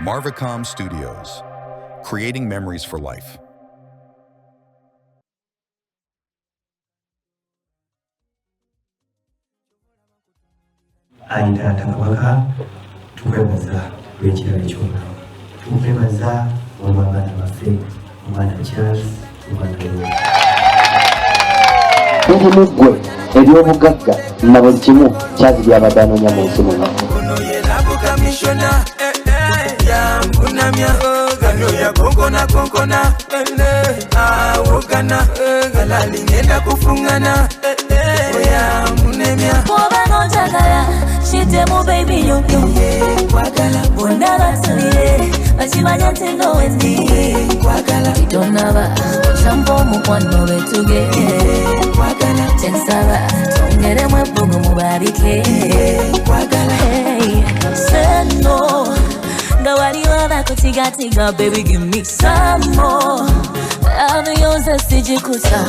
Marvicom Studios, creating memories for life. Aida Takabaka, tukwebaza wekirala kyonna. Tukwebaza olw'abaana baffe, omwana Charles, omwana Leo. Birimu ggwe eby'obugagga na buli kimu Charles by'abadde anoonya mu nsi muno. Shitemo baby yo kwagala bondaba tulire bachimanya tingo wendi kwagala donaba champo mukwano betuge kwagala tensaba tongere mwebugo mubarike kwagala hey seno ngawari wala kutiga baby give me some more ave yose sijikuta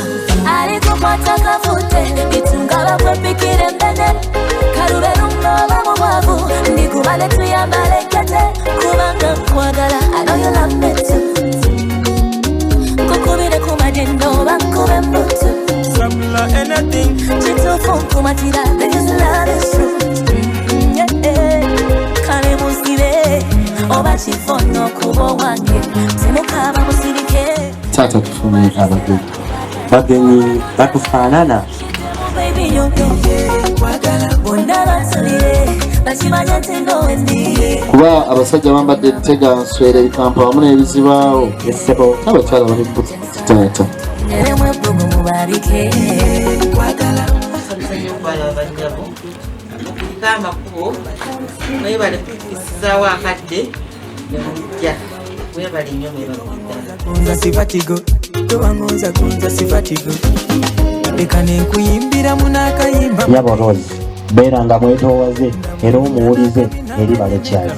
aliko pataka fute itungala kwa pikire mbene karubero ngaba mwavu ndikubale tuyambale kete kubanga kwagala I know you love me too kukubire kumadendo bakube mbutu samla anything chitufu kumatira this love is true kale musire oba chifono kubo wange timukaba musirike Tata tufune abagenyi bakufaanana. Baby yo kwagala bondaba tulire bachimanya tingo wendi Kuba abasajja bambadde Tega nswera ebikampa wamu n'ebizibaawo essebo n'abakyala bali buti taata. ngere mwebugo mubarike kwagala Bala banjabo kama kubo mwebale kukisawa akadde nemujja mwebale nnyo mwebale kunza sifatigo towangoza kunza sifatigo lekane nkuyimbira munakayimba Yabo Rose beeranga mwetoowaze era omuwulize eri balo Charles.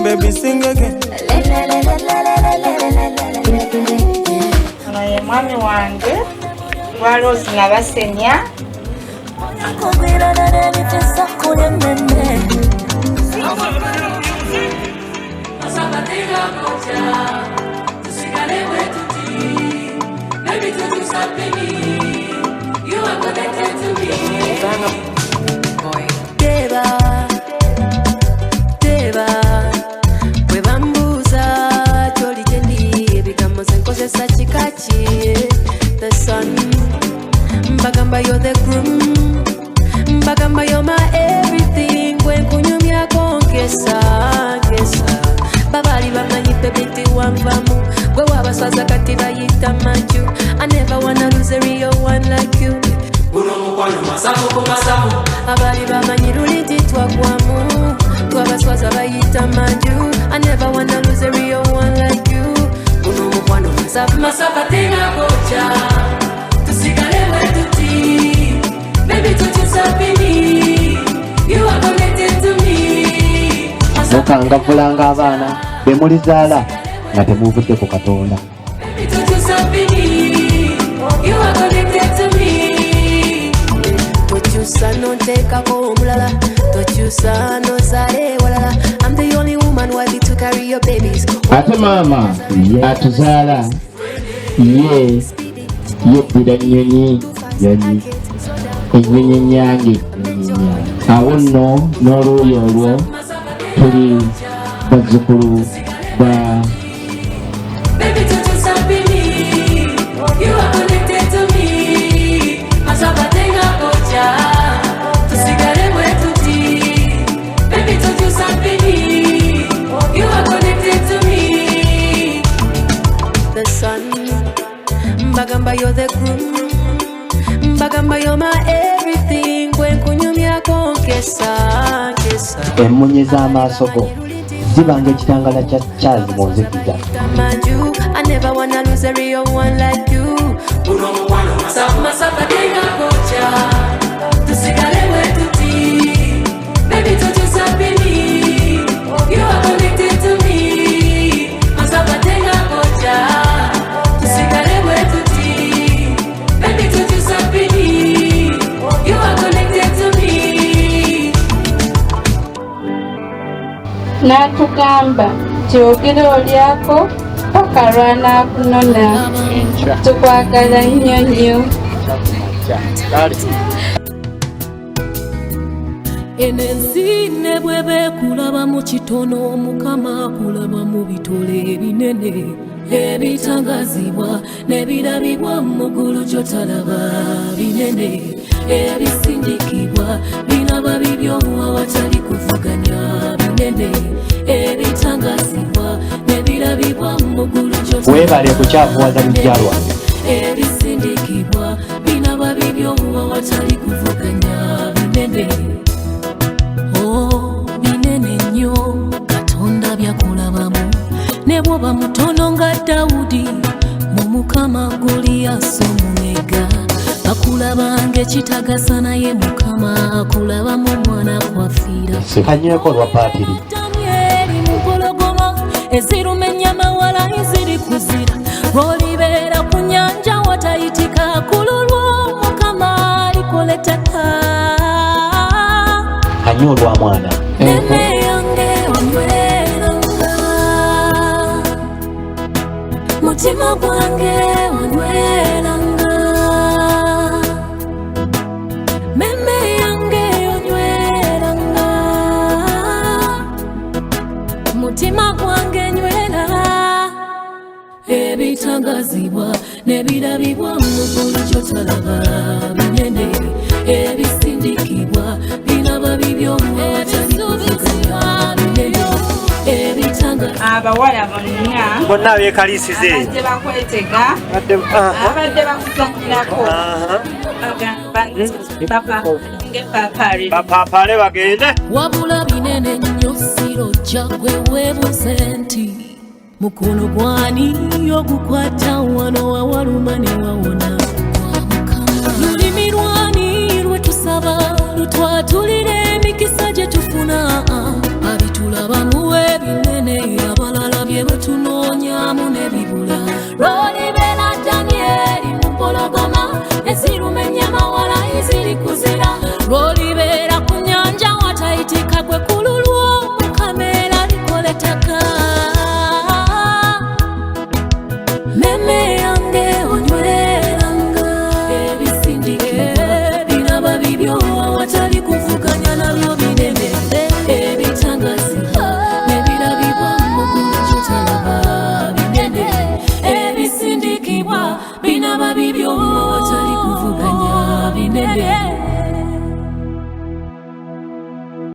Baby sing again. naye mwami wange Rose nabasenya kubira na nitesa kule mene asabatega moja tusikale wetuti maybe to do something you are connected to me Deva webambuza choli jendi ebigamo zenkozesa chikachi the sun mbagamba you're the groom mbagamba you're my everything when kunyumya konkesa babali bamanyi bebiti wanvamu gwe wabaswaza kati bayita maju I never wanna lose a real one like you uno mukwano masamu ku masamu abali bamanyi luliti twagwamu twabaswaza bayita maju I never wanna lose a real one like you uno mukwano masamu tena kocha tusigale wetuti baby tutusapini you are connected to me Mukangavulanga abaana be mulizaala nga temuvudde ku Katonda. baby tutusapini you are connected to me tokyusa nonteekako omulala tokyusa nozaale walala I'm the only woman worthy to carry your babies Ate maama yatuzaala ye yebbira nnyonyi yonyi ennyonyi nyange awo nno n'oluuyi olwo tuli bazzukulu ba baby tutusapini you are connected to me masabatenga kocha tusigale wetuti baby tutusapini you are connected to me the sun mbagamba you're the groom mbagamba you're my everything when kunyumya konkesa emmunye z'amaaso go zibanga ekitangala kya Charles mu nzikiza. I never wanna lose a real one like you uno mukwano masaba tenga kocha tusigale wetuti baby tutusapini you are connected to me masaba tenga n'atugamba nti ogera olyako paka lwanaakunona. Tukwagala nnyo nnyo. Enensi ne bwebe kulaba mu kitono, Mukama kulaba mu bitole ebinene ebitangazibwa nebirabibwa mu ggulu kyotalaba binene ebisindikibwa binaba bibyo awatali kuvuganya binene ebitangazibwa nebirabibwa mu ggulu kyotalaba webale kukyafuwaza mujalwa ebisindikibwa binaba bibyo awatali kuvuganya binene binene nnyo Katonda byakulabamu ne bwoba mutono nga Dawudi mu Mukama Goliath omunega bakulabanga ekitagasa naye Mukama akulaba mu mwana kwafiira kanyweko lwa paatiri Danyeri mu mpologoma eziruma ennyama wala eziri kuzira olibeera ku nnyanja watayitika kululwa Mukama alikoletaka kanyo olwa mwana Meme yange wanywelanga mutima gwange wanywelanga Meme yange wanywelanga mutima gwange nywela ebitangazibwa nebirabibwa mu ggulu kyotalaba binene ebisindikibwa binaba bibyo awatali kuvuganya binene abawala bonna beekalisize abadde bakwetega abadde bakuzanyirako bapaapale bagende wabula binene nnyo sirojja gwe weebuze nti mukono gwani ogukwata wano wawaluma ne wawona